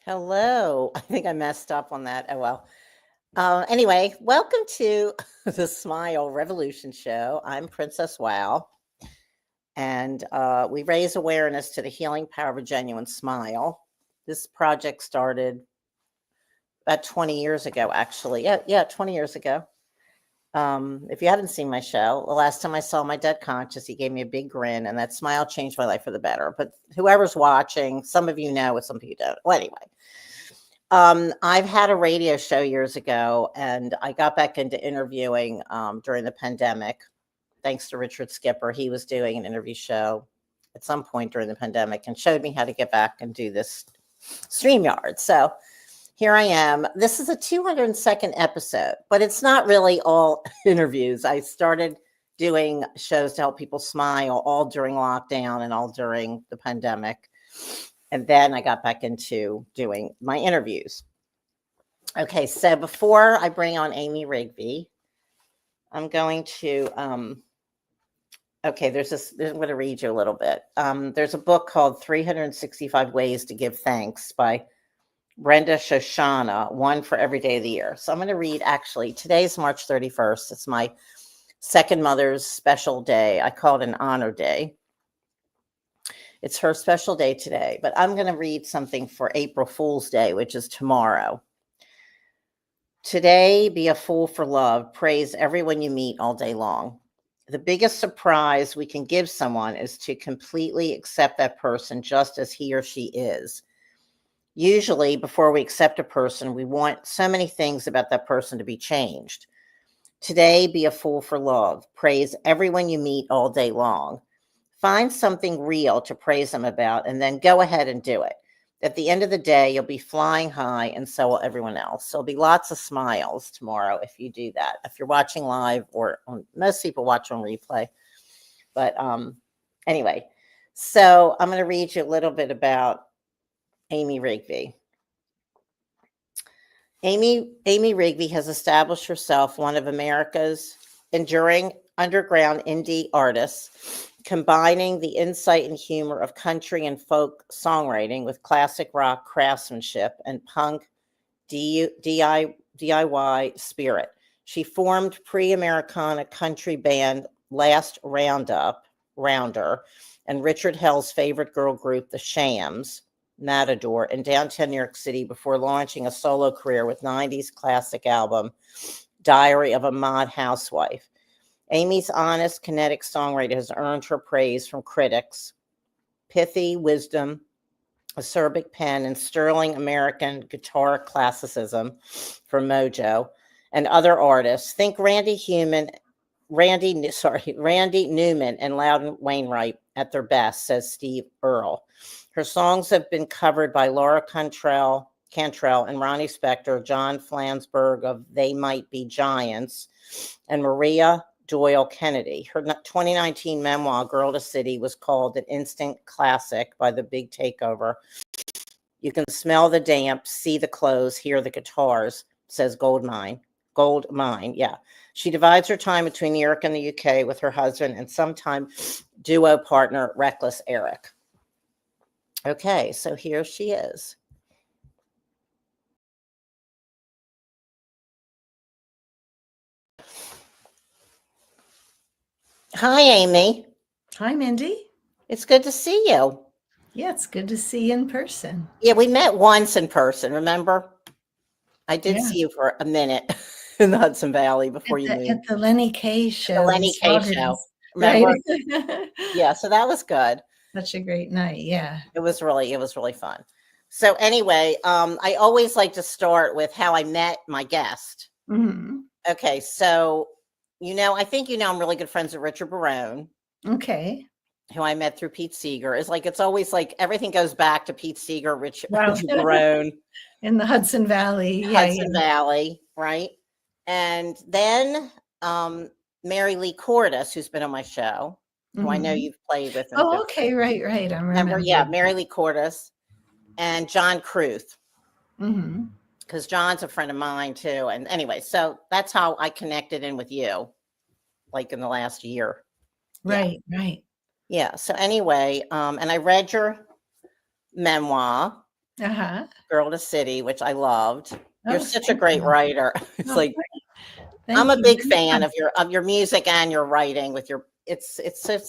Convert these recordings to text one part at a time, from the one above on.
Hello. I think I messed up on that. Oh, well. Anyway, welcome to the Smile Revolution Show. I'm Princess Wow, and we raise awareness to the healing power of a genuine smile. This project started about 20 years ago, actually. Yeah, 20 years ago. If you haven't seen my show, the last time I saw my dead conscious, he gave me a big grin, and that smile changed my life for the better. But whoever's watching, some of you know, some of you don't. Well, anyway. I've had a radio show years ago, and I got back into interviewing during the pandemic, thanks to Richard Skipper. He was doing an interview show at some point during the pandemic and showed me how to get back and do this StreamYard. So here I am. This is a 202nd episode, but it's not really all interviews. I started doing shows to help people smile all during lockdown and all during the pandemic. And then I got back into doing my interviews. Okay, so before I bring on AMY RIGBY, I'm going to, okay, there's this, I'm going to read you a little bit. There's a book called 365 Ways to Give Thanks by Brenda Shoshana, one for every day of the year. So I'm going to read, actually, today's March 31st. It's my second mother's special day. I call it an honor day. It's her special day today, but I'm going to read something for April Fool's Day, which is tomorrow. Today, be a fool for love. Praise everyone you meet all day long. The biggest surprise we can give someone is to completely accept that person just as he or she is. Usually, before we accept a person, we want so many things about that person to be changed. Today, be a fool for love. Praise everyone you meet all day long. Find something real to praise them about, and then go ahead and do it. At the end of the day, you'll be flying high, and so will everyone else. There'll be lots of smiles tomorrow if you do that. If you're watching live, or most people watch on replay. But anyway, so I'm going to read you a little bit about AMY RIGBY. AMY RIGBY has established herself one of America's enduring underground indie artists, combining the insight and humor of country and folk songwriting with classic rock craftsmanship and punk DIY spirit. She formed pre-Americana country band Last Roundup, and Richard Hell's favorite girl group, the Shams, Matador, in downtown New York City before launching a solo career with 90s classic album, Diary of a Mod Housewife. AMY's honest, kinetic songwriter has earned her praise from critics. Pithy wisdom, acerbic pen, and sterling American guitar classicism from MOJO and other artists. Think Randy Newman and Loudon Wainwright at their best, says Steve Earle. Her songs have been covered by Laura Cantrell and Ronnie Spector, John Flansburgh of They Might Be Giants, and Maria Doyle Kennedy. Her 2019 memoir, Girl to City, was called an instant classic by the Big Takeover. You can smell the damp, see the clothes, hear the guitars, says Goldmine, yeah. She divides her time between New York and the UK with her husband and sometime duo partner, Wreckless Eric. Okay, so here she is. Hi, AMY. Hi, Mindy. It's good to see you. Yeah, it's good to see you in person. Yeah, we met once in person, remember? I did see you for a minute in the Hudson Valley before you moved. At the Lenny K show. The Lenny K show. Remember? Right? Yeah, so that was good. Such a great night, yeah. It was really fun. So anyway, I always like to start with how I met my guest. Mm-hmm. Okay, so I think I'm really good friends with Richard Barone. Okay. Who I met through Pete Seeger. It's always like everything goes back to Pete Seeger, Richard Wow. Barone. In the Hudson Valley. Hudson Valley, right? And then Mary Lee Cordes, who's been on my show, who I know you've played with. Oh, okay, right. I remember. Yeah, Mary Lee Cordes and John Cruth. Mm-hmm. Because John's a friend of mine too. And anyway, so that's how I connected in with you, like in the last year. Right. Yeah. So anyway, and I read your memoir, Uh-huh. Girl to City, which I loved. You're Oh, such a thank great you. writer. It's Oh, like I'm thank a you. big fan of your music and your writing with your it's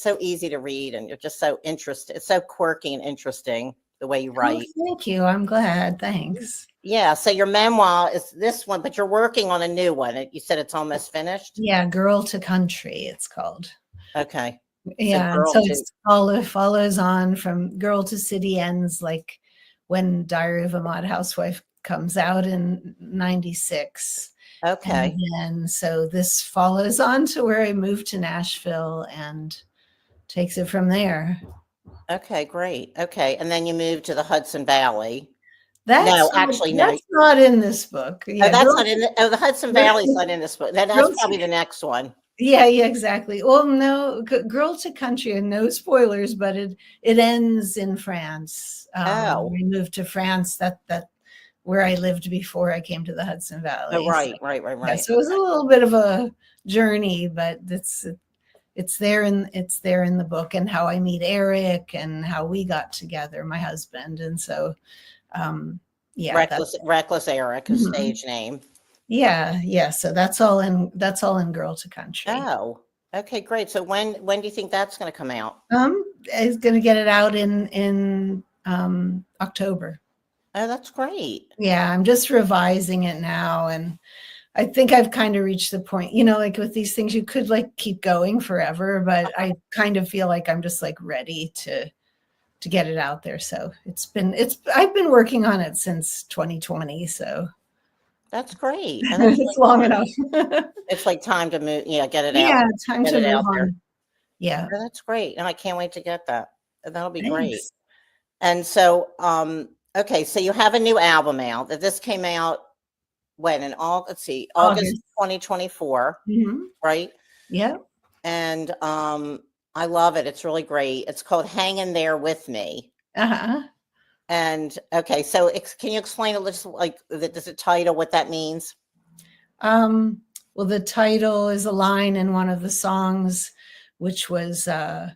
so easy to read and you're just so interested. It's so quirky and interesting the way you Oh, write. thank you. I'm glad. Thanks. Yeah, so your memoir is this one, but you're working on a new one. You said it's almost finished? Yeah, Girl to Country, it's called. Okay. So Yeah, and girl so to it's follows on from Girl to City ends like when Diary of a Mod Housewife comes out in 96. And okay. then so this follows on to where I moved to Nashville and takes it from there. Okay, great. Okay. And then you moved to the Hudson Valley. That's No, actually, no. that's not in this book. Oh, Yeah, that's Girl, not in the Hudson Valley's not in this book. Then that's Girl probably the next one. Yeah, yeah, exactly. Well, no, Girl to Country, and no spoilers, but it ends in France. Oh. We moved to France. That where I lived before I came to the Hudson Oh, Valley. right, So, right, right, yeah, right. so it was a little bit of a journey, but it's there in the book, and how I meet Eric and how we got together, my husband, and so yeah, Reckless Eric, his stage name. yeah. So that's all in Girl to Country. Oh, okay, great. So when do you think that's going to come out? Is going to get it out in October. Oh, that's great. Yeah, I'm just revising it now, and I think I've kind of reached the point, like with these things, you could like keep going forever, but I kind of feel like I'm just like ready to get it out there. So I've been working on it since 2020. So That's great. And that's it's long enough. it's like time to move, get it out. Yeah, time Get to it move out there. on. Yeah. Oh, that's great. And I can't wait to get that. That'll be great. Thanks. And so, okay, so you have a new album out that this came out when in all, let's see, August 2024, right? Yeah. And I love it. It's really great. It's called Hang in There With Me. Uh-huh. And okay, so can you explain a little, like, does it title what that means? Well, the title is a line in one of the songs, which was the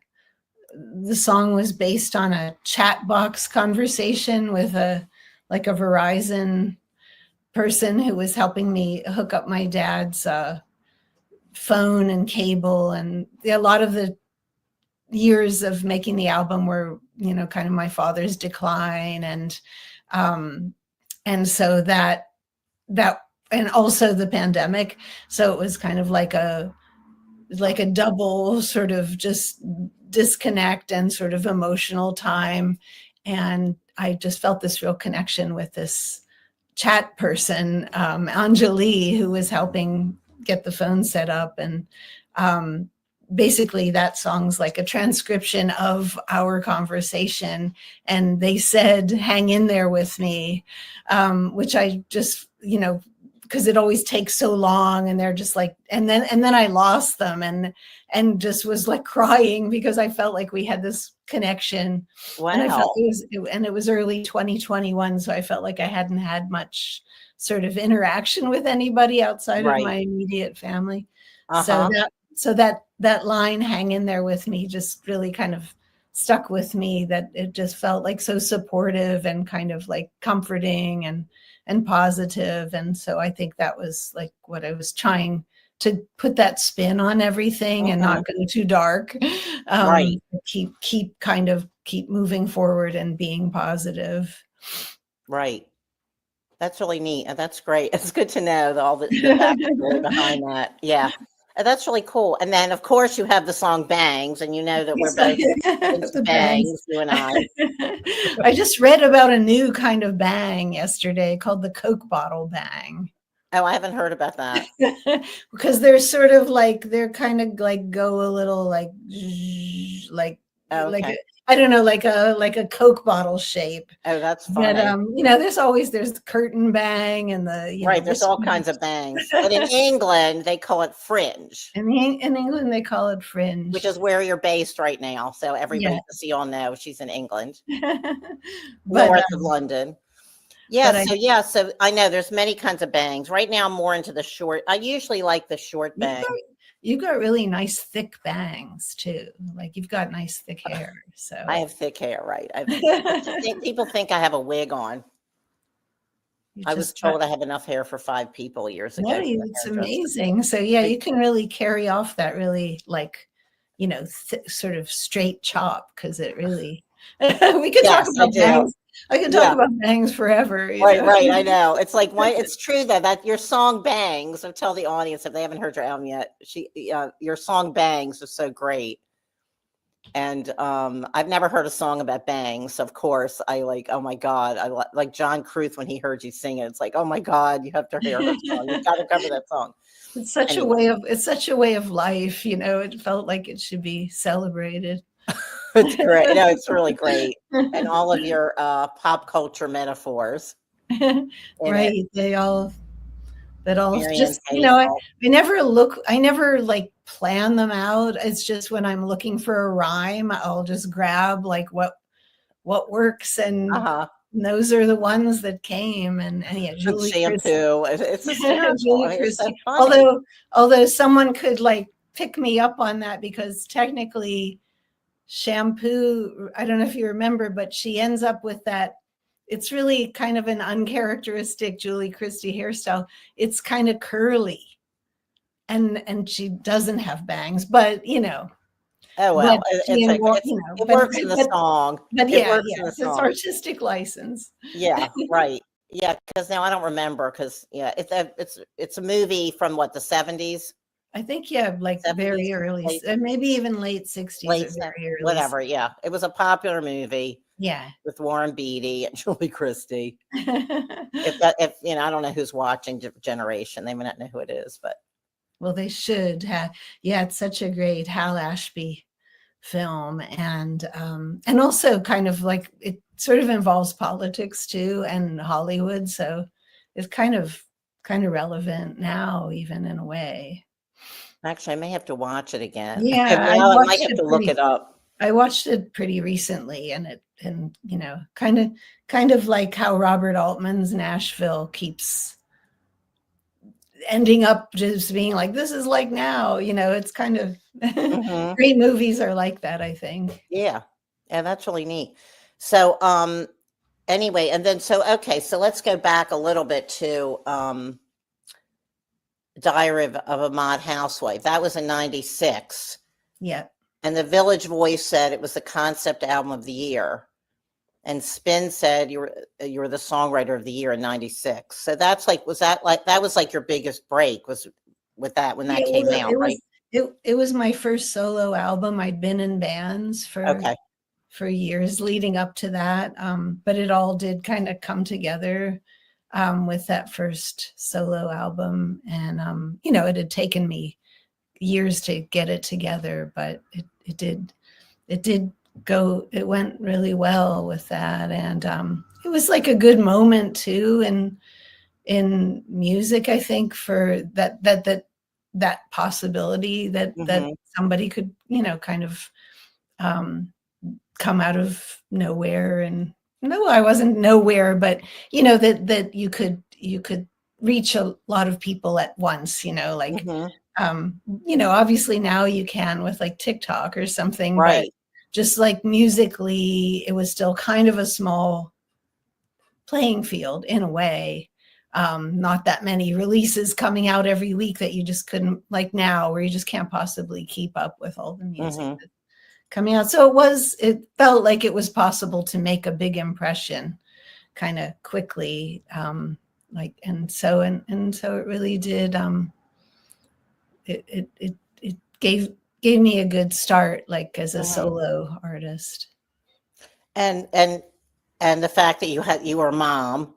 song was based on a chat box conversation with a Verizon person who was helping me hook up my dad's phone and cable, and a lot of the years of making the album were kind of my father's decline, and so that and also the pandemic, so it was kind of like a double sort of just disconnect and sort of emotional time, and I just felt this real connection with this chat person, Anjali, who was helping get the phone set up, and basically that song's like a transcription of our conversation, and they said hang in there with me, which I just because it always takes so long, and they're just like, and then I lost them, and just was like crying because I felt like we had this connection. Wow. And I felt it was early 2021, so I felt like I hadn't had much sort of interaction with anybody outside of my immediate family. So that line hang in there with me just really kind of stuck with me, that it just felt like so supportive and kind of like comforting and positive. And so I think that was like what I was trying to put that spin on everything and not go too dark. Keep moving forward and being positive. Right. That's really neat. That's great. It's good to know all the backstory behind that. Yeah. That's really cool. And then, of course, you have the song Bangs, and that we're both into bangs, you and I. I just read about a new kind of bang yesterday called the Coke bottle bang. Oh, I haven't heard about that. Because they're sort of like, they're kind of like go a little like I don't know, like a Coke bottle shape. Oh, that's funny. But there's the curtain bang and the right. There's all kinds of bangs. But in England, they call it fringe. In England, they call it fringe, which is where you're based right now. So everybody, so you all know, she's in England, north of London. Yeah. So I know there's many kinds of bangs. Right now, I'm more into the short. I usually like the short bang. you've got really nice thick bangs too. Like you've got nice thick hair. So I have thick hair, right? People think I have a wig on. I was told I have enough hair for 5 people years ago. No, it's amazing. So yeah, you can really carry off that really like, you know, sort of straight chop, because it really we could talk about bangs. I could talk about bangs forever. Right, right. I know. It's like it's true though that your song bangs. So tell the audience if they haven't heard your album yet. Your song bangs are so great. And I've never heard a song about bangs. Of course, I like. Oh my God, I like John Cruth when he heard you sing it. It's like, oh my God, you have to hear her song. You got to cover that song. It's such a way of. It's such a way of life. You know, it felt like it should be celebrated. It's great. No, it's really great. And all of your pop culture metaphors. Right. They all just, you know, I never like plan them out. It's just when I'm looking for a rhyme, I'll just grab like what works, and those are the ones that came. And yeah, Julie shampoo. It's although someone could like pick me up on that, because technically shampoo, I don't know if you remember, but she ends up with that. It's really kind of an uncharacteristic Julie Christie hairstyle. It's kind of curly, and she doesn't have bangs, but you know. Oh well, it works in the song. But yeah, it's artistic license. Yeah, right. Yeah, because now I don't remember, because it's a movie from what, the 70s. I think like 70s, very early, maybe even late 60s, very early. Whatever. Yeah, it was a popular movie. Yeah, with Warren Beatty and Julie Christie. if you know, I don't know who's watching Generation. They may not know who it is, but well, they should have. Yeah, it's such a great Hal Ashby film, and also kind of like it sort of involves politics too, and Hollywood, so it's kind of relevant now, even in a way. Actually, I may have to watch it again. Yeah, I might have to look it up. I watched it pretty recently, and you know, kind of like how Robert Altman's Nashville keeps ending up just being like, this is like now, you know, it's kind of great movies are like that, I think. Yeah, that's really neat. So anyway, and then so let's go back a little bit to Diary of a Mod Housewife. That was in 96. Yeah. And the Village Voice said it was the concept album of the year. And Spin said you were the songwriter of the year in 96. So that's like, that was like your biggest break, was with that when that came out, right? It was my first solo album. I'd been in bands for years leading up to that. But it all did kind of come together with that first solo album. And, you know, it had taken me years to get it together, but it did go, it went really well with that. And it was like a good moment too in music, I think, for that possibility that somebody could, you know, kind of come out of nowhere. And no, I wasn't nowhere, but you know, that you could reach a lot of people at once, you know, like you know, obviously now you can with like TikTok or something, right? But just like musically, it was still kind of a small playing field in a way. Not that many releases coming out every week that you just couldn't, like now, where you just can't possibly keep up with all the music that's coming out. So it felt like it was possible to make a big impression kind of quickly. And so it really did. It gave me a good start, like as a solo artist. And the fact that you were a mom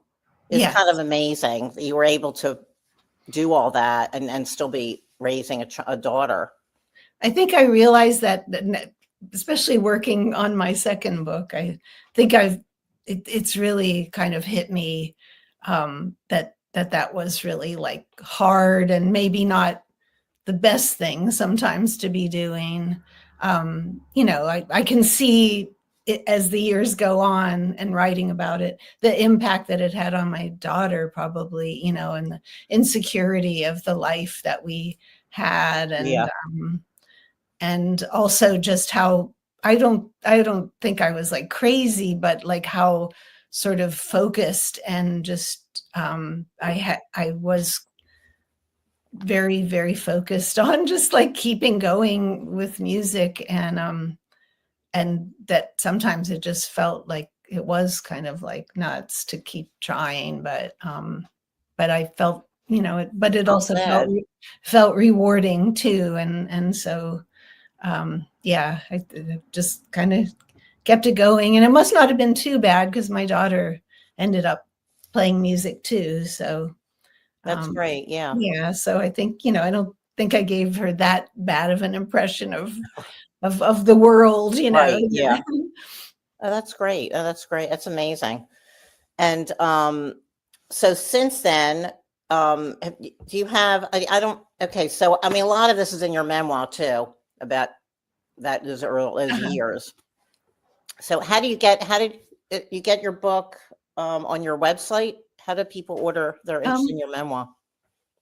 is kind of amazing. You were able to do all that and still be raising a daughter. I think I realized that, especially working on my second book, I think it's really kind of hit me that was really like hard and maybe not the best thing sometimes to be doing. You know, I can see it as the years go on and writing about it, the impact that it had on my daughter, probably, you know, and the insecurity of the life that we had, Yeah. and also just how I don't think I was like crazy, but like how sort of focused and just I was very, very focused on just like keeping going with music, and that sometimes it just felt like it was kind of like nuts to keep trying, but I felt, you know, but it I'm also glad. felt rewarding too, and so yeah, I just kind of kept it going, and it must not have been too bad because my daughter ended up playing music too, so That's great. Yeah. yeah, so I think, you know, I don't think I gave her that bad of an impression of the world, you know. Right. Yeah. Oh, that's great. Oh, that's great. That's amazing. And so since then, do you have? I don't. Okay, so I mean, a lot of this is in your memoir too about those early those Uh-huh. years. So how did you get your book on your website? How do people order their interest in Um, your memoir?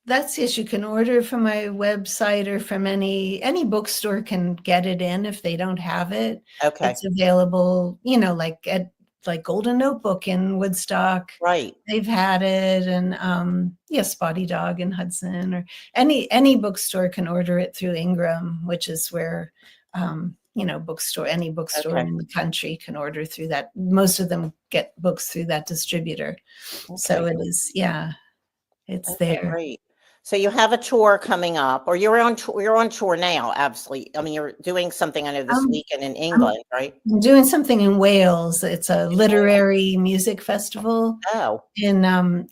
that's yes, you can order from my website or from any bookstore can get it in if they don't have it. Okay, It's available, you know, like at like Golden Notebook in Woodstock. right. They've had it, and yeah, Spotty Dog in Hudson, or any bookstore can order it through Ingram, which is where you know, any bookstore Okay, in the country can order through that. Most of them get books through that distributor. So okay, it is, yeah, it's okay, there. great. So you have a tour coming up, or you're on tour now. Absolutely. I mean, you're doing something. I know this Um, weekend in I'm England, right? I'm doing something in Wales. It's a In Wales. literary music festival Oh, in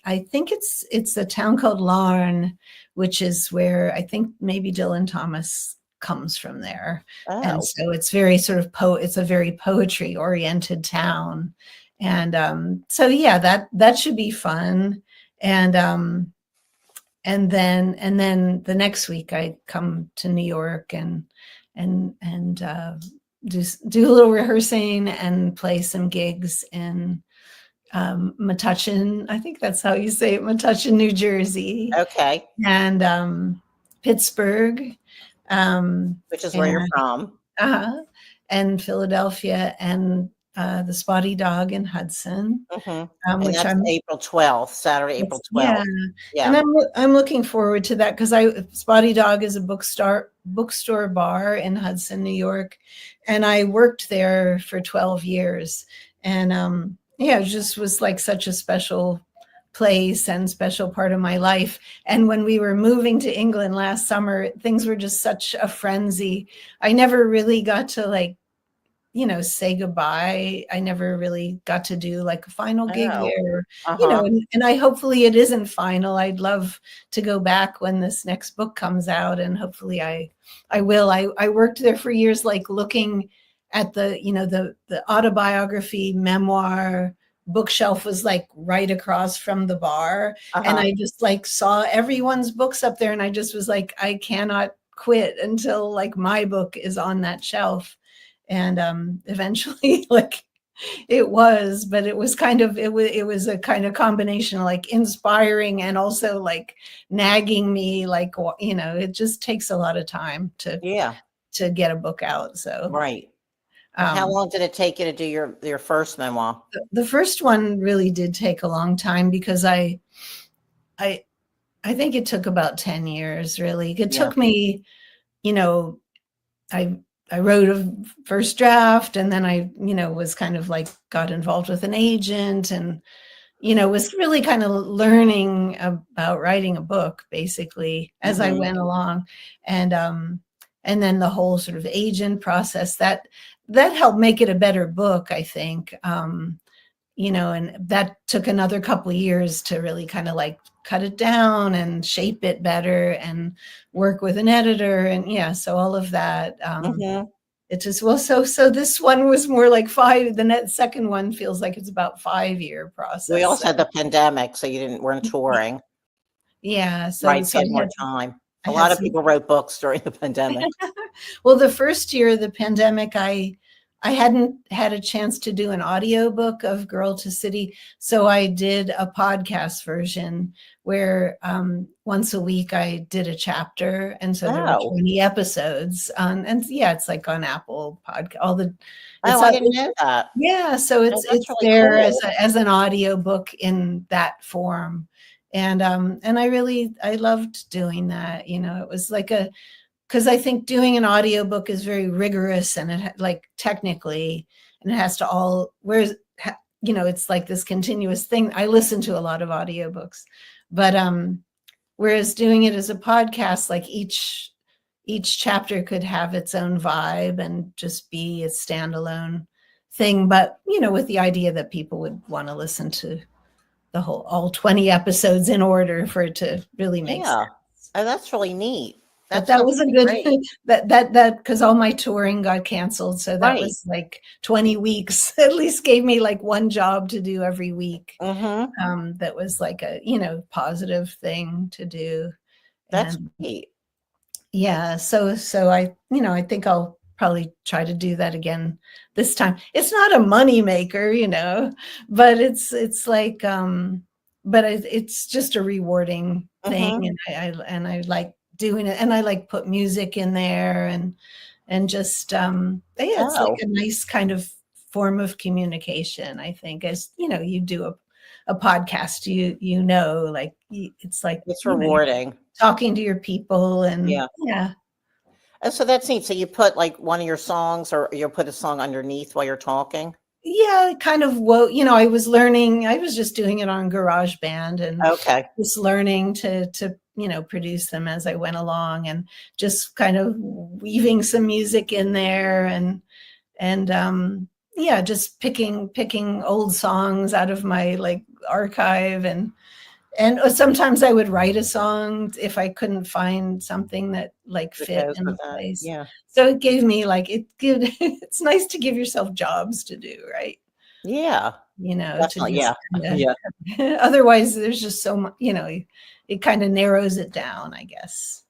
I think it's a town called Larne, which is where I think maybe Dylan Thomas comes from there. And oh, so it's very sort of it's a very poetry oriented town. And so yeah, that should be fun. And and then the next week I come to New York and do a little rehearsing and play some gigs in Metuchen. I think that's how you say it, Metuchen, New Jersey, okay. and Pittsburgh, um, Which is where you're and from. uh, and Philadelphia, and the Spotty Dog in Hudson, Hmm. And which that's I'm April 12th, Saturday, April yeah, 12th. and Yeah. I'm looking forward to that because I Spotty Dog is a bookstore bar in Hudson, New York, and I worked there for 12 years, and yeah, it just was like such a special place and special part of my life. And when we were moving to England last summer, things were just such a frenzy. I never really got to like, you know, say goodbye. I never really got to do like a final gig Oh, there, you know, uh-huh. and I hopefully it isn't final. I'd love to go back when this next book comes out, and hopefully I will. I worked there for years, like looking at the, you know, the autobiography memoir bookshelf was like right across from the bar, and Uh-huh. I just like saw everyone's books up there, and I just was like, I cannot quit until like my book is on that shelf. And eventually like it was, but it was kind of it was a kind of combination of like inspiring and also like nagging me, like, you know, it just takes a lot of time Yeah, to get a book out. So right. And how um long did it take you to do your first memoir? the first one really did take a long time because I I think it took about 10 years really. It Yeah. took me, you know, I I wrote a first draft, and then I, you know, was kind of like got involved with an agent, and, you know, was really kind of learning about writing a book basically as I Mhm. went along. And then the whole sort of agent process that helped make it a better book, I think. You know, and that took another couple of years to really kind of like cut it down and shape it better and work with an editor, and yeah, so all of that. Mhm. It just, well, so this one was more like five. The net second one feels like it's about 5 year We process. also So had the pandemic, so you didn't weren't touring. yeah, so Right, so so you had more time. I A had lot of some. people wrote books during the pandemic. Well, the first year of the pandemic, I hadn't had a chance to do an audiobook of Girl to City. So I did a podcast version where once a week I did a chapter. And so there were 20 episodes. And yeah, it's like on Apple Podcast, all the. I didn't know that. Yeah, so it's really there cool. as an audiobook in that form. And I loved doing that. You know, it was like because I think doing an audiobook is very rigorous and it like technically, and it has to all, whereas, you know, it's like this continuous thing. I listen to a lot of audiobooks, but whereas doing it as a podcast, like each chapter could have its own vibe and just be a standalone thing. But, you know, with the idea that people would want to listen to all 20 episodes in order for it to really make sense. Oh, that's really neat. That was a good that because all my touring got canceled. So that was like 20 weeks, at least gave me like one job to do every week. That was like a, you know, positive thing to do. That's neat. Yeah. So I, you know, I think I'll probably try to do that again this time. It's not a money maker, you know, but it's like, but it's just a rewarding thing. And I like doing it, and I like put music in there and just it's like a nice kind of form of communication. I think, as you know, you do a podcast, you know, like it's like it's rewarding, talking to your people, and and so that's neat. So you put like one of your songs, or you'll put a song underneath while you're talking. Yeah, kind of. You know, I was just doing it on GarageBand and just learning to you know, produce them as I went along, and just kind of weaving some music in there, and just picking old songs out of my like archive, and sometimes I would write a song if I couldn't find something that like fit in the place. Yeah. So it gave me like it's nice to give yourself jobs to do, right? Yeah. You know, definitely. Otherwise, there's just so much, you know, it kind of narrows it down, I guess.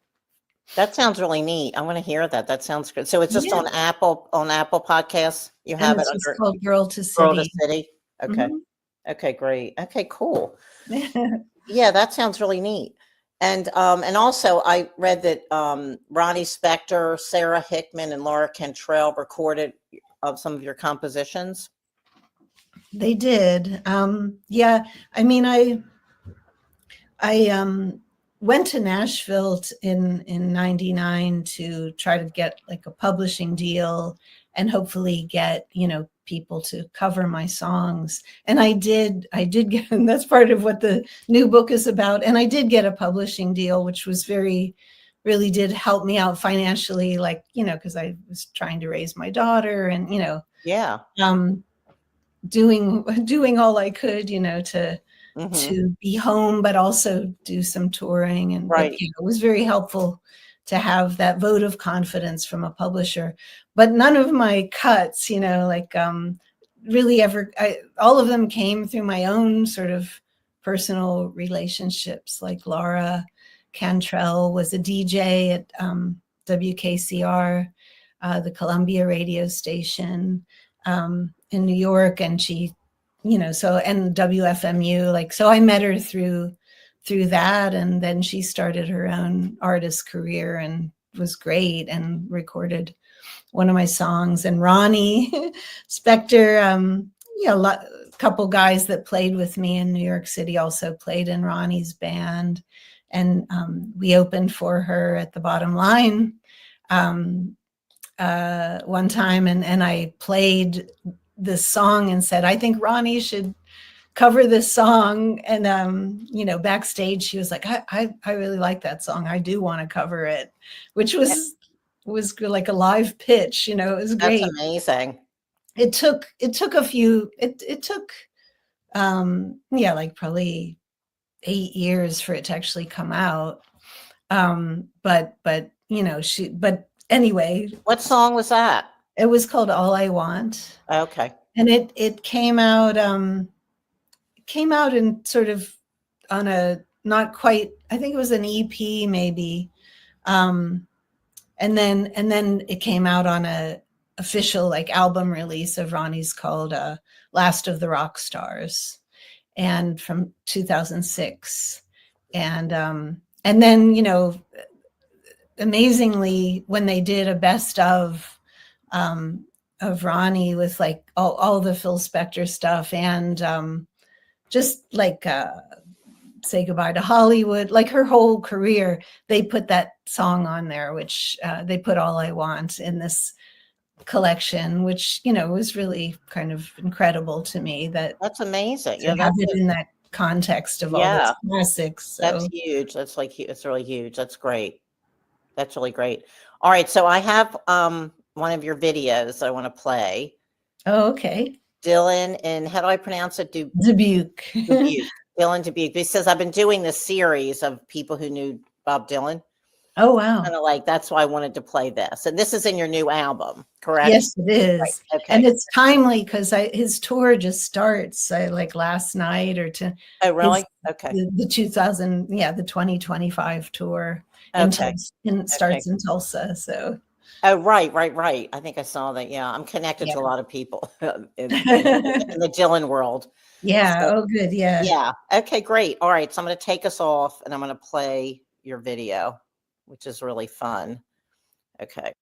That sounds really neat. I want to hear that. That sounds good. So it's just on Apple Podcasts. You have it under called Girl to City. Okay. Okay, great. Okay, cool. Yeah, that sounds really neat. And also I read that Ronnie Spector, Sarah Hickman, and Laura Cantrell recorded some of your compositions. They did. Yeah, I mean, I went to Nashville in 99 to try to get like a publishing deal and hopefully get, you know, people to cover my songs. And I did get, and that's part of what the new book is about. And I did get a publishing deal, which was really did help me out financially, like, you know, because I was trying to raise my daughter and, you know, doing all I could, you know, to be home, but also do some touring. And you know, it was very helpful to have that vote of confidence from a publisher. But none of my cuts, you know, like really ever, all of them came through my own sort of personal relationships. Like Laura Cantrell was a DJ at WKCR, the Columbia radio station in New York, and she, you know, so, and WFMU, like, so I met her through that, and then she started her own artist career and was great and recorded one of my songs. And Ronnie Spector, you know, a couple guys that played with me in New York City also played in Ronnie's band, and we opened for her at the Bottom Line one time, and I played this song and said, I think Ronnie should cover this song. And you know, backstage she was like, I really like that song, I do want to cover it, which was like a live pitch, you know. It was great. That's amazing. It took like probably 8 years for it to actually come out. But you know, but anyway. What song was that? It was called All I Want. Okay. And it came out in sort of on a, not quite, I think it was an EP maybe. And then it came out on a official like album release of Ronnie's called Last of the Rock Stars, and from 2006. And then, you know, amazingly, when they did a best of Ronnie with like all the Phil Spector stuff, and just like Say Goodbye to Hollywood, like her whole career, they put that song on there, which they put All I Want in this collection, which, you know, was really kind of incredible to me. That's amazing. To have it in that context of all those classics. So. That's huge. That's like, it's really huge. That's great. That's really great. All right. So I have one of your videos I want to play. Oh, okay. Dylan, and how do I pronounce it? Dubuque. Dubuque. Dylan Dubuque. He says, I've been doing this series of people who knew Bob Dylan. Oh, wow. Kind of like, that's why I wanted to play this. And this is in your new album, correct? Yes, it is. Right. Okay. And it's timely because his tour just starts like last night or to. Oh, really? Okay. The 2025 tour. Okay. And starts in Tulsa. So. Oh, right. I think I saw that. Yeah. I'm connected to a lot of people in the Dylan world. Yeah. So, oh, good. Yeah. Yeah. Okay, great. All right. So I'm going to take us off and I'm going to play your video, which is really fun. Okay.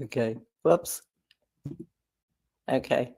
Okay. Whoops. Okay.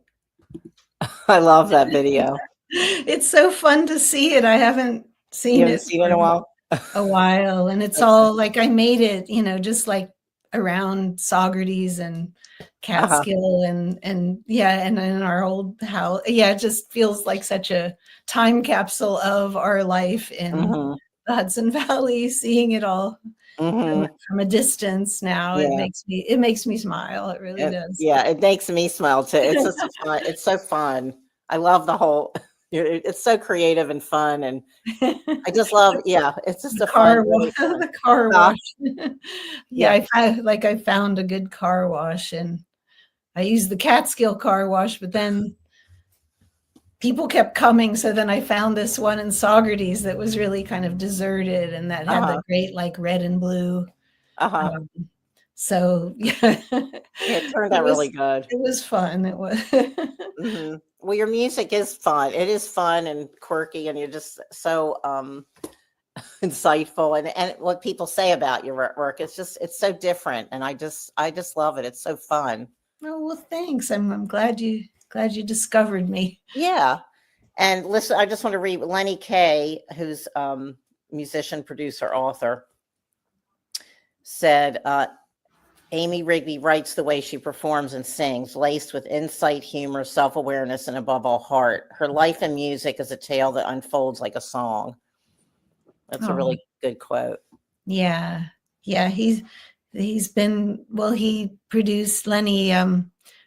I love that video. It's so fun to see it. I haven't You seen haven't it seen it in a for while? a while, and it's all like I made it, just like around Saugerties and Uh-huh. Catskill and yeah, and in our old house. Yeah, it just feels like such a time capsule of our life in Mhm. the Hudson Valley, seeing it all Mhm. from a distance now. It Yeah. makes me smile. It really does. Yeah, it makes me smile too. It's just fun. It's so fun. I love the whole it's so creative and fun, and I just love, yeah, it's just The a fun, car wash, really fun. the car Huh? wash. Yeah, Yeah. I found a good car wash, and I used the Catskill car wash, but then people kept coming, so then I found this one in Saugerties that was really kind of deserted and that had the Uh-huh. great, like, red and blue, Uh-huh. um, so, yeah, Yeah, it turned out really good. it was fun, it was. Mhm. Well, your music is fun. It is fun and quirky, and you're just so, insightful, and what people say about your work, it's so different, and I just love it. It's so fun. Oh, well, thanks. I'm glad you discovered me. Yeah. And listen, I just want to read Lenny Kay, who's musician, producer, author, said Amy Rigby writes the way she performs and sings, laced with insight, humor, self-awareness, and above all, heart. Her life in music is a tale that unfolds like a song. That's a Oh, really good quote. yeah. Yeah, he's been well, he produced Lenny,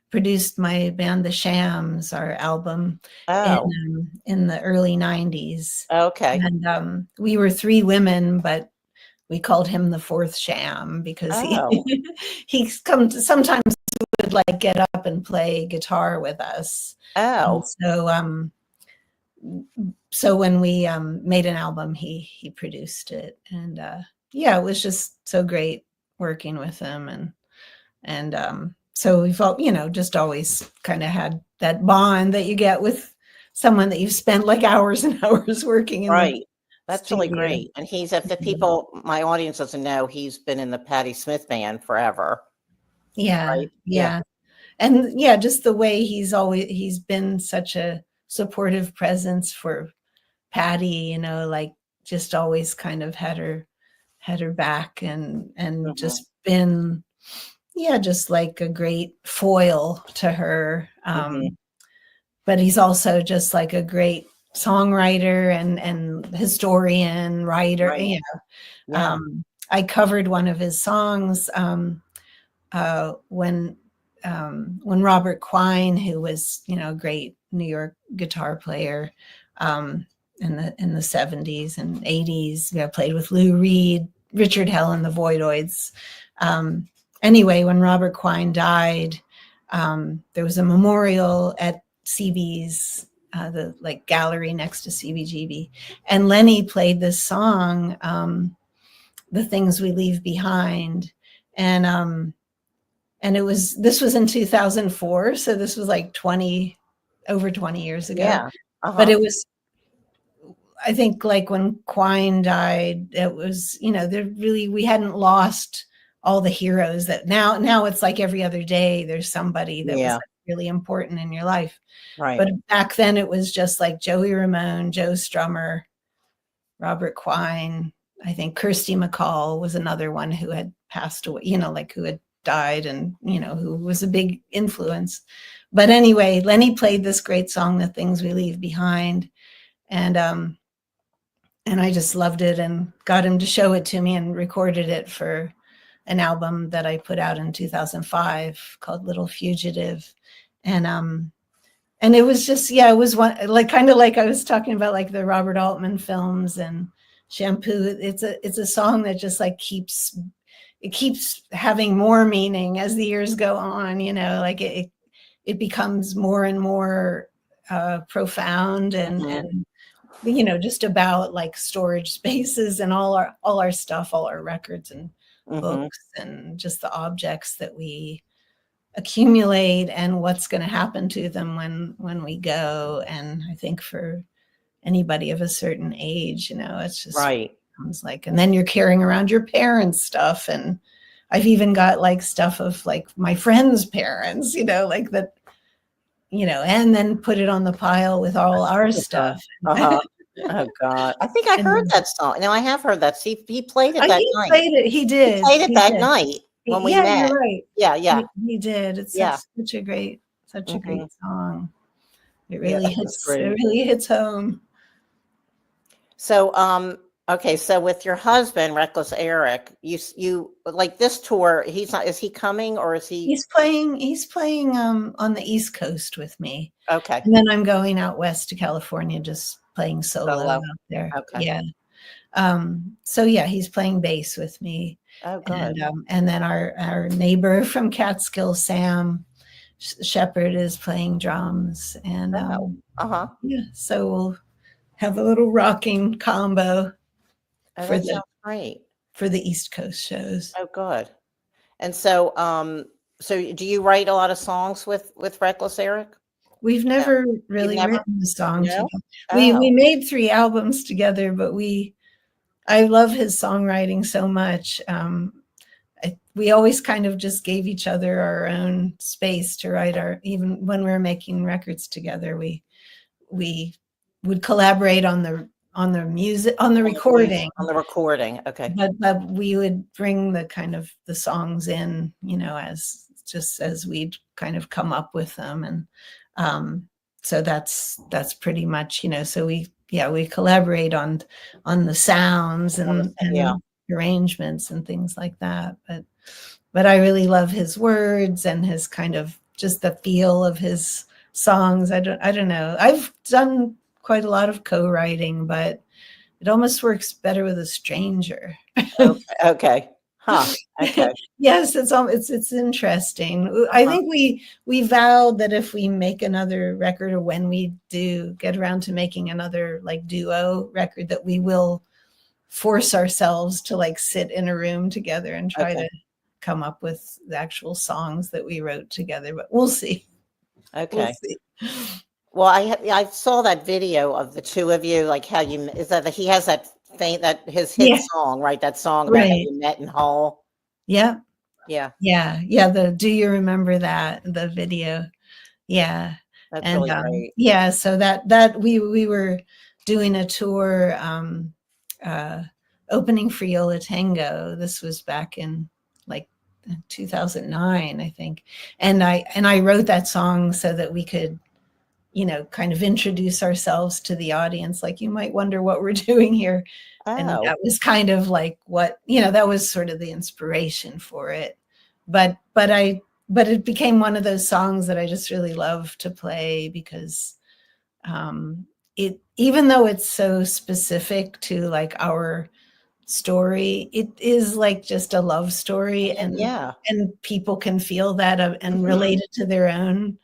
produced my band, The Shams, our album Oh, in the early '90s, okay. and, we were 3 women, but we called him the 4th sham because he Oh, he's come to sometimes would, like, get up and play guitar with us, and oh. so when we, made an album, he produced it, and, yeah, it was just so great working with him, and so we felt, just always kinda had that bond that you get with someone that you've spent, like, hours and hours working in the Right. That's really studio. great. And he's, if the people, my audience doesn't know, he's been in the Patti Smith band forever, Yeah, right? Yeah. yeah. And yeah, just the way he's been such a supportive presence for Patty, like just always kind of had her back and Mhm. just been, yeah, just like a great foil to her. Mhm. But he's also just like a great songwriter and historian, writer. Right. Yeah. I covered one of his songs, uh, when when Robert Quine, who was, a great New York guitar player, in the '70s and '80s, played with Lou Reed, Richard Hell, and the Voidoids. Um, anyway, when Robert Quine died, there was a memorial at CB's, the like gallery next to CBGB, and Lenny played this song, "The Things We Leave Behind," and this was in 2004, so this was like over 20 years ago. Yeah. But Uh-huh. it was, I think, like when Quine died, it was, we hadn't lost all the heroes that now it's like every other day there's somebody that was Yeah. like really important in your life. Right. But back then it was just like Joey Ramone, Joe Strummer, Robert Quine. I think Kirsty McCall was another one who had passed away, like who had died and, who was a big influence. But anyway, Lenny played this great song, The Things We Leave Behind. And I just loved it and got him to show it to me and recorded it for an album that I put out in 2005 called Little Fugitive. And it was just, yeah, it was one, like, kind of like I was talking about, like the Robert Altman films and Shampoo. It's a song that just like keeps having more meaning as the years go on, like it becomes more and more profound Mhm. and just about like storage spaces and all our stuff, all our records and Mhm. books and just the objects that we accumulate and what's going to happen to them when we go. And I think for anybody of a certain age, it's just Right. comes like, and then you're carrying around your parents' stuff. And I've even got like stuff of like my friends' parents, like that and then put it on the pile with all our stuff. Uh-huh. Oh God. I think I heard And that song. No, I have heard that. See, he played it that he night. played it. He He did. played it He that did. night when we Yeah, met. you're right. Yeah, yeah. He did. It's Yeah. such a great song. It Yeah, really that was hits. great. It really hits home. So, okay, so with your husband, Wreckless Eric, you like this tour, he's not, is he coming or is he? He's playing on the East Coast with me. Okay. And then I'm going out west to California, just playing solo out there. Okay. Yeah. So yeah, he's playing bass with me. Oh, good. And then our neighbor from Catskill, Sam Shepard, is playing drums. And yeah, so we'll have a little rocking combo for the East Coast shows. Oh, good. And so, so do you write a lot of songs with Wreckless Eric? We've never really written a song together. We made 3 albums together, but I love his songwriting so much. We always kind of just gave each other our own space to write even when we were making records together, we would collaborate on the music, on the recording. Okay. But we would bring the kind of the songs in, as we'd kind of come up with them. And so that's pretty much, so we collaborate on the sounds and arrangements and things like that. But I really love his words and his kind of just the feel of his songs. I don't know. I've done quite a lot of co-writing, but it almost works better with a stranger. Okay. Huh. Okay. Yes, it's interesting. I think we vowed that if we make another record, or when we do get around to making another like duo record, that we will force ourselves to like sit in a room together and try to come up with the actual songs that we wrote together. But we'll see. Okay. We'll see. Well, I saw that video of the two of you, like how you is that he has that his hit song, right? That song about how you met in Hull. Yeah. Yeah. The Do You Remember That, the video? Yeah. That's really great. Yeah, so that we were doing a tour opening for Yo La Tengo. This was back in like 2009, I think. And I wrote that song so that we could kind of introduce ourselves to the audience. Like, you might wonder what we're doing here. And that was kind of like what, that was sort of the inspiration for it. But it became one of those songs that I just really love to play because even though it's so specific to like our story, it is like just a love story, and people can feel that and relate it to their own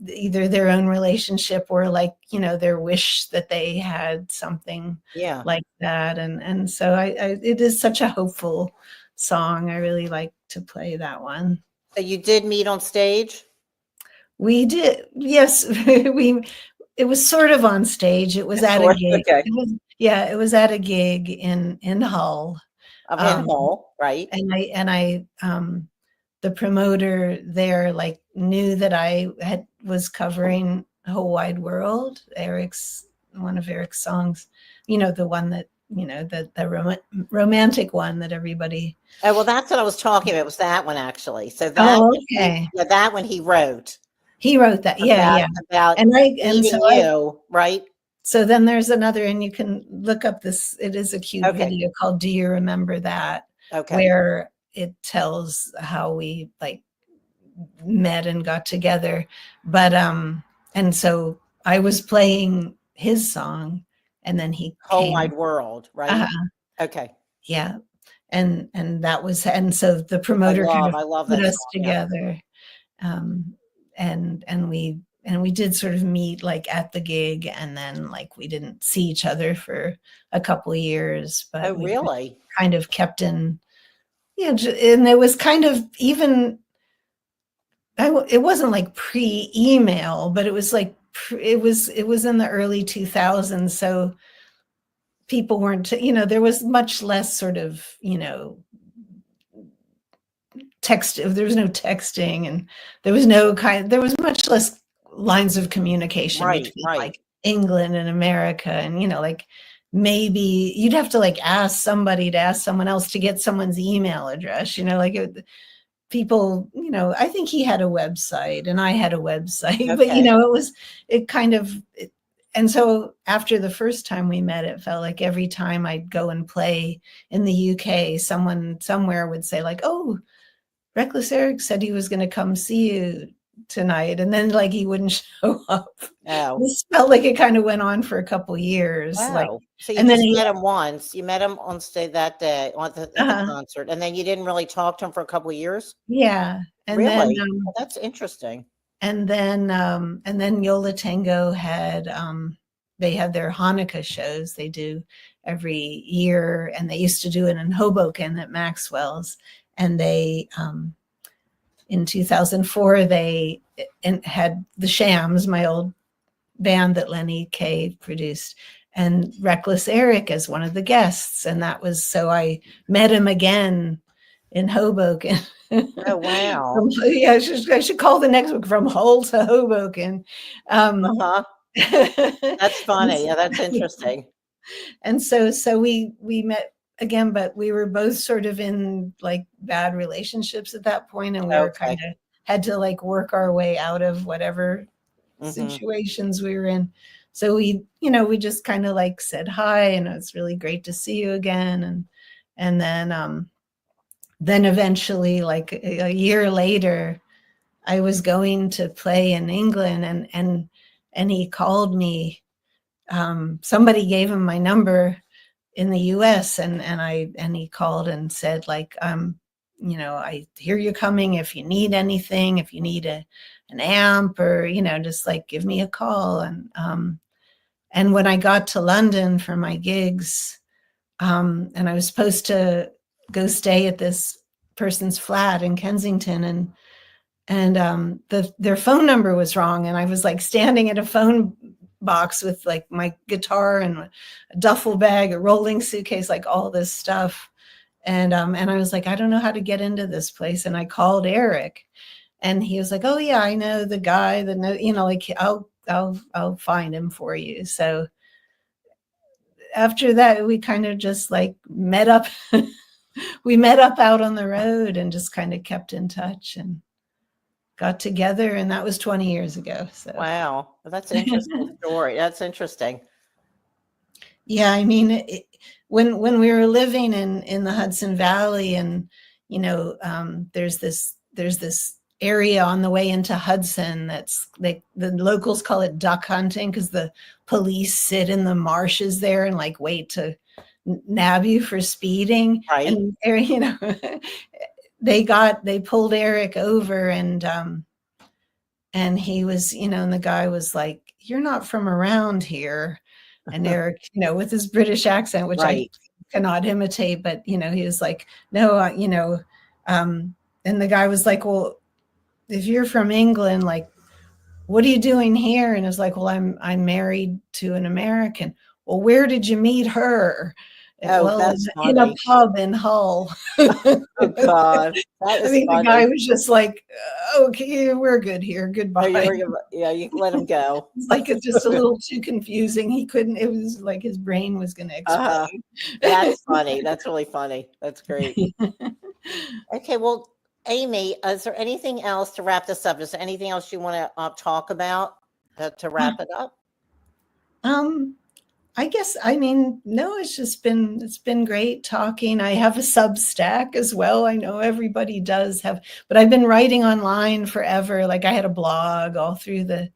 either their own relationship or like their wish that they had something like that, and so it is such a hopeful song. I really like to play that one. So you did meet on stage? We did, yes. It was sort of on stage. It was at a gig. It was at a gig in Hull. In Hull, right? And I the promoter there like knew that I was covering Whole Wide World, one of Eric's songs, the one that the romantic one that everybody. Oh, well, that's what I was talking about. It was that one actually. So that that one he wrote. He wrote that, about you, right? So then there's another, and you can look up this. It is a cute video called "Do You Remember That?" Where it tells how we like met and got together. But and so I was playing his song, and then he Whole Wide World, right? Okay. Yeah, and that was, and so the promoter kind of put us together. And we did sort of meet like at the gig, and then like we didn't see each other for a couple of years, but we kind of kept in, and it was kind of even, it wasn't like pre-email, but it was like it was in the early 2000s, so people weren't, there was much less sort of there was no texting, and there was much less lines of communication Right, between right. like England and America. And, like maybe you'd have to like ask somebody to ask someone else to get someone's email address, like people, I think he had a website and I had a website, but and so after the first time we met, it felt like every time I'd go and play in the UK, someone somewhere would say like, "Oh, Wreckless Eric said he was going to come see you tonight," and then like he wouldn't show up. Oh, This felt like it kind of went on for a couple years. Like, wow. So you and then just he, met him once. You met him on stage that day at the concert, and then you didn't really talk to him for a couple of years? yeah, and then Really? Well, that's interesting. and then Yola Tango had they had their Hanukkah shows they do every year, and they used to do it in Hoboken at Maxwell's, and they in 2004 they had the Shams, my old band that Lenny Kaye produced, and Wreckless Eric as one of the guests, and that was so I met him again in Hoboken. Oh, wow. Yeah, I should call the next book From Hull to Hoboken. Uh-huh. That's funny. Yeah, that's interesting. And so we met again, but we were both sort of in like bad relationships at that point, and we were Okay. kind of had to like work our way out of whatever Mhm. situations we were in. So we just kind of like said hi, and it was really great to see you again. And then eventually, like a year later, I was going to play in England, and he called me. Somebody gave him my number in the US, and he called and said like, I hear you're coming. If you need anything, if you need an amp, or just like give me a call. And when I got to London for my gigs, and I was supposed to go stay at this person's flat in Kensington, and their phone number was wrong, and I was like standing at a phone box with like my guitar and a duffel bag, a rolling suitcase, like all this stuff, and I was like, I don't know how to get into this place, and I called Eric, and he was like, "Oh yeah, I know the guy that know, like I'll find him for you." So after that, we kind of just like met up. We met up out on the road and just kind of kept in touch and got together, and that was 20 years ago. So Wow. Well, that's an interesting story. That's interesting. yeah, I mean, when we were living in the Hudson Valley, and there's this area on the way into Hudson that's the locals call it duck hunting, because the police sit in the marshes there and like wait to nab you for speeding. Right. And they pulled Eric over, and he was, and the guy was like, "You're not from around here." And Eric, with his British accent, which Right. I cannot imitate, but he was like, "No, and the guy was like, "Well, if you're from England, like, what are you doing here?" And it's like, "Well, I'm married to an American." "Well, where did you meet her?" Oh, "Well, that's in a funny. pub in Hull." Oh, God. That I is think the funny. guy was just like, "Okay, we're good here. Oh, Goodbye." you can let him go. It's like it's just a little too confusing. He couldn't. It was like his brain was going to Uh-huh. explode. That's funny. That's really funny. That's great. Okay, well, Amy, is there anything else to wrap this up? Is there anything else you want to talk about to wrap it up? I guess, I mean, no, it's been great talking. I have a Substack as well. I know everybody does have, but I've been writing online forever. Like I had a blog all through the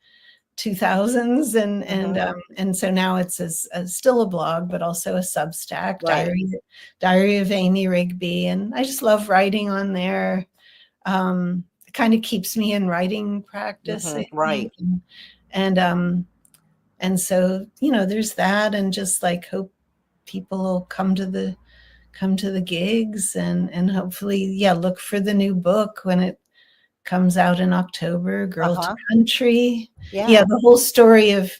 2000s, and so now it's still a blog, but also a Substack, Right. Diary of Amy Rigby, and I just love writing on there. It kind of keeps me in writing practice, I Right. think. And so, there's that, and just like hope people will come to the gigs, and hopefully, look for the new book when it comes out in October, Girl to Country. Yeah. The whole story of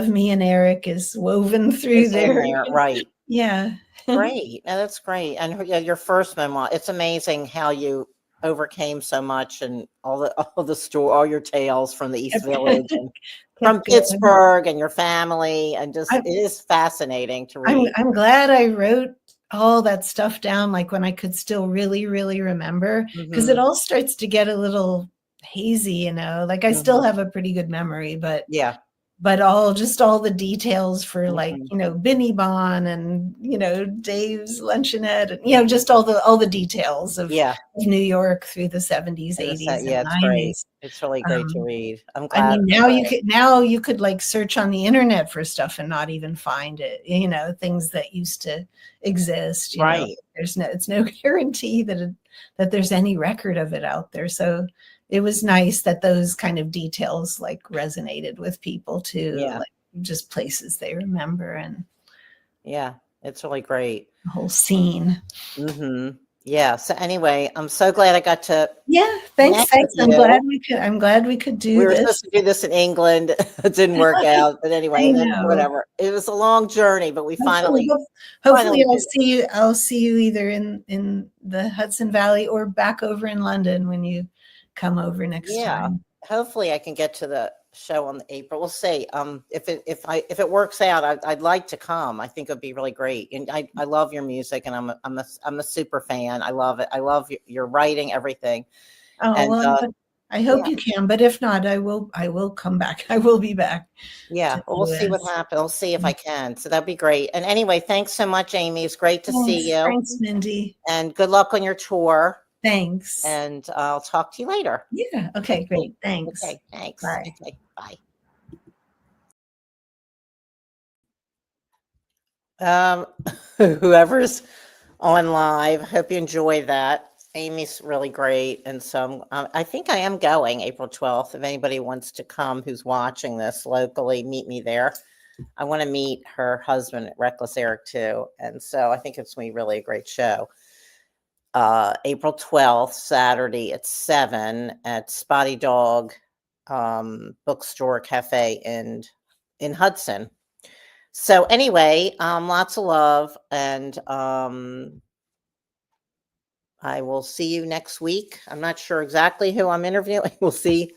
me and Eric is woven through It's in there. there. Right. Yeah. Great. That's great. And your first memoir, it's amazing how you overcame so much, and all your tales from the East Kept Village and from kept going. Pittsburgh and your family, and just it is fascinating to read. I'm glad I wrote all that stuff down, like when I could still really, really remember, because it all starts to get a little hazy, you know. Like I still have a pretty good memory, but Yeah. but all the details for like, you know, Binny Bon and, you know, Dave's luncheonette, and, you know, just all the details of New York through the 70s, 80s, and 90s. Great. It's really great to read. I'm glad. I mean, now you could like search on the internet for stuff and not even find it, you know, things that used to exist. You know, it's no guarantee that there's any record of it out there. So it was nice that those kind of details like resonated with people too, like just places they remember. And it's really great. The whole scene. Yeah. So anyway, I'm so glad I got to. Yeah. Thanks. I'm glad we could do this. We were supposed to do this in England. It didn't work out. But anyway, whatever. It was a long journey, but we hopefully I'll see you either in the Hudson Valley or back over in London when you come over next time. Hopefully I can get to the show on April. We'll see. If it works out, I'd like to come. I think it'd be really great. And I love your music, and I'm a super fan. I love it. I love your writing, everything. I hope you can, but if not, I will come back. I will be back. Yeah, we'll see what happens. I'll see if I can. So that'd be great. And anyway, thanks so much, Amy. It's great to see you. Thanks, Mindy. And good luck on your tour. Thanks. And I'll talk to you later. Yeah. Okay, great. Thanks. Okay, thanks. Bye. Okay, bye. Whoever's on live, hope you enjoy that. Amy's really great. And so I think I am going April 12th. If anybody wants to come who's watching this locally, meet me there. I want to meet her husband, Wreckless Eric, too. And so I think it's going to be really a great show. April 12th, Saturday at 7 at Spotty Dog Bookstore Cafe in Hudson. So anyway, lots of love, and I will see you next week. I'm not sure exactly who I'm interviewing. We'll see.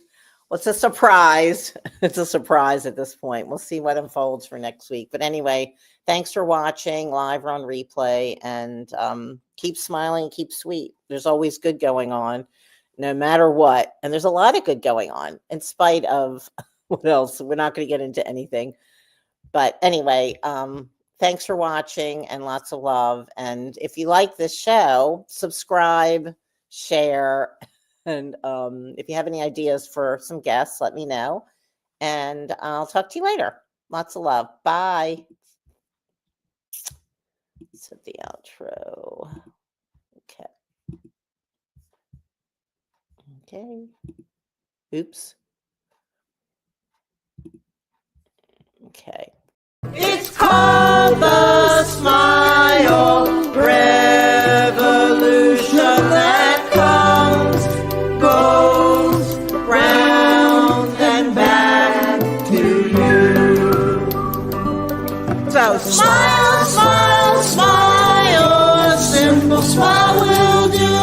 What's a surprise? It's a surprise at this point. We'll see what unfolds for next week. But anyway, thanks for watching live or on replay, and keep smiling, keep sweet. There's always good going on, no matter what. And there's a lot of good going on in spite of what else. We're not going to get into anything. But anyway, thanks for watching, and lots of love. And if you like this show, subscribe, share. And if you have any ideas for some guests, let me know. And I'll talk to you later. Lots of love. Bye. So the outro. Okay. Oops. Okay. It's called the Smile Revolution that comes, goes round and back to you. So smile, smile, smile, a simple smile will do.